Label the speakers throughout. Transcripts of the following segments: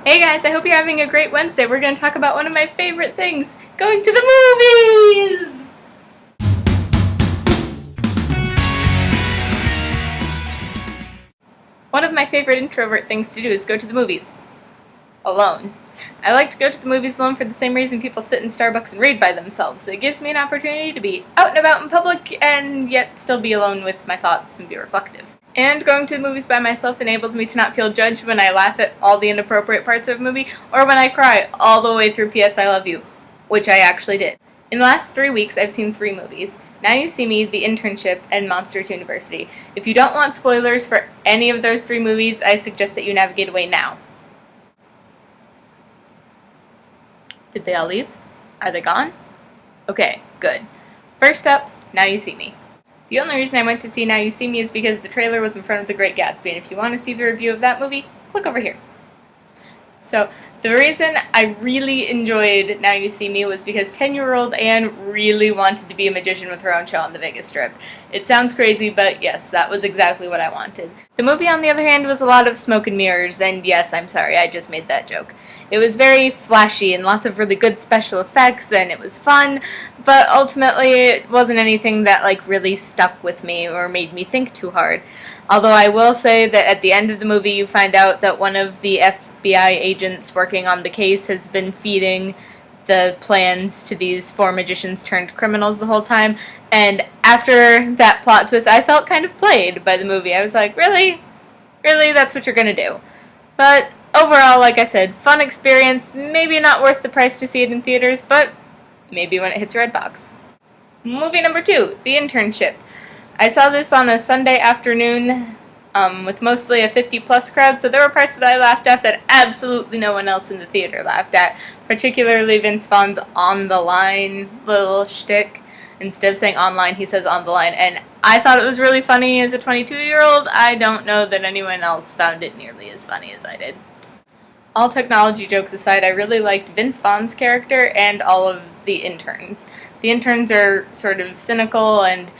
Speaker 1: Hey guys, I hope you're having a great Wednesday. We're going to talk about one of my favorite things, going to the movies! One of my favorite introvert things to do is go to the movies. Alone. I like to go to the movies alone for the same reason people sit in Starbucks and read by themselves. It gives me an opportunity to be out and about in public and yet still be alone with my thoughts and be reflective. And going to the movies by myself enables me to not feel judged when I laugh at all the inappropriate parts of a movie or when I cry all the way through P.S. I Love You, which I actually did. In the last 3 weeks, I've seen 3 movies. Now You See Me, The Internship, and Monsters University. If you don't want spoilers for any of those 3 movies, I suggest that you navigate away now. Did they all leave? Are they gone? Okay, good. First up, Now You See Me. The only reason I went to see Now You See Me is because the trailer was in front of The Great Gatsby, and if you want to see the review of that movie, click over here. So, the reason I really enjoyed Now You See Me was because 10-year-old Anne really wanted to be a magician with her own show on the Vegas Strip. It sounds crazy, but yes, that was exactly what I wanted. The movie, on the other hand, was a lot of smoke and mirrors, and yes, I'm sorry, I just made that joke. It was very flashy and lots of really good special effects, and it was fun, but ultimately it wasn't anything that really stuck with me or made me think too hard. Although I will say that at the end of the movie you find out that one of the FBI agents working on the case has been feeding the plans to these 4 magicians turned criminals the whole time, and after that plot twist I felt kind of played by the movie. I was like, really? Really? That's what you're gonna do? But overall, like I said, fun experience, maybe not worth the price to see it in theaters, but maybe when it hits Redbox. Movie number 2, The Internship. I saw this on a Sunday afternoon with mostly a 50-plus crowd, so there were parts that I laughed at that absolutely no one else in the theater laughed at, particularly Vince Vaughn's on the line little shtick. Instead of saying online, he says on the line, and I thought it was really funny as a 22-year-old. I don't know that anyone else found it nearly as funny as I did. All technology jokes aside, I really liked Vince Vaughn's character and all of the interns. The interns are sort of cynical and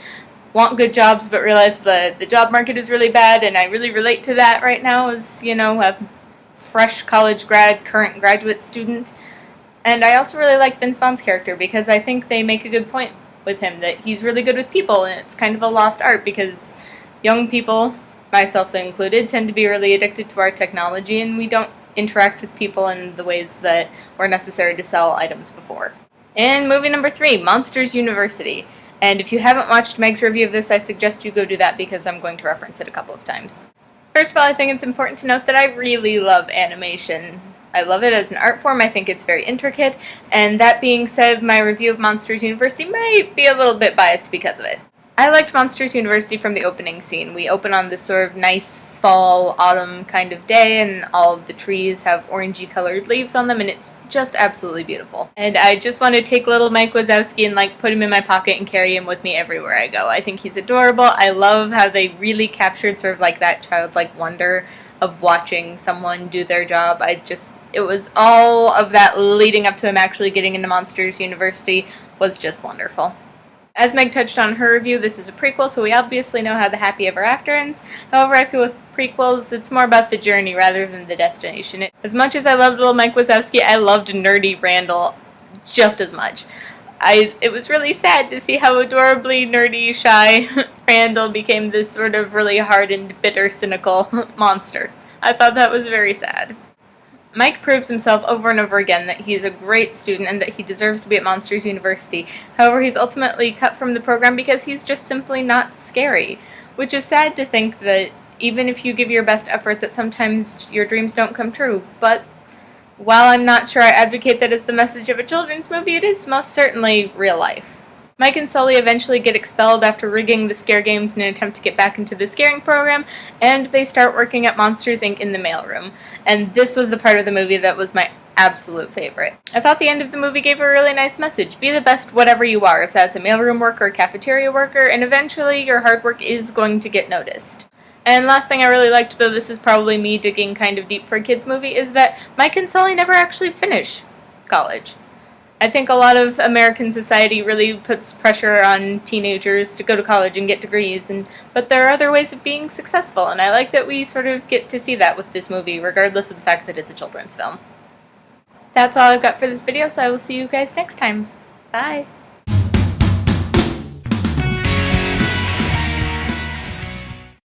Speaker 1: want good jobs but realize the job market is really bad, and I really relate to that right now as, a fresh college grad, current graduate student. And I also really like Vince Vaughn's character because I think they make a good point with him, that he's really good with people, and it's kind of a lost art because young people, myself included, tend to be really addicted to our technology, and we don't interact with people in the ways that were necessary to sell items before. And movie number 3, Monsters University. And if you haven't watched Meg's review of this, I suggest you go do that because I'm going to reference it a couple of times. First of all, I think it's important to note that I really love animation. I love it as an art form. I think it's very intricate, and that being said, my review of Monsters University might be a little bit biased because of it. I liked Monsters University from the opening scene. We open on this sort of nice fall, autumn kind of day, and all of the trees have orangey colored leaves on them, and it's just absolutely beautiful. And I just want to take little Mike Wazowski and put him in my pocket and carry him with me everywhere I go. I think he's adorable. I love how they really captured sort of that childlike wonder of watching someone do their job. It was all of that leading up to him actually getting into Monsters University was just wonderful. As Meg touched on her review, this is a prequel, so we obviously know how the happy ever after ends. However, I feel with prequels, it's more about the journey rather than the destination. As much as I loved little Mike Wazowski, I loved nerdy Randall just as much. It was really sad to see how adorably nerdy, shy Randall became this sort of really hardened, bitter, cynical monster. I thought that was very sad. Mike proves himself over and over again that he's a great student and that he deserves to be at Monsters University. However, he's ultimately cut from the program because he's just simply not scary, which is sad to think that even if you give your best effort that sometimes your dreams don't come true. But while I'm not sure I advocate that as the message of a children's movie, it is most certainly real life. Mike and Sully eventually get expelled after rigging the scare games in an attempt to get back into the scaring program, and they start working at Monsters, Inc. in the mailroom. And this was the part of the movie that was my absolute favorite. I thought the end of the movie gave a really nice message. Be the best whatever you are, if that's a mailroom worker or cafeteria worker, and eventually your hard work is going to get noticed. And last thing I really liked, though this is probably me digging kind of deep for a kids movie, is that Mike and Sully never actually finish college. I think a lot of American society really puts pressure on teenagers to go to college and get degrees, but there are other ways of being successful, and I like that we sort of get to see that with this movie, regardless of the fact that it's a children's film. That's all I've got for this video, so I will see you guys next time. Bye!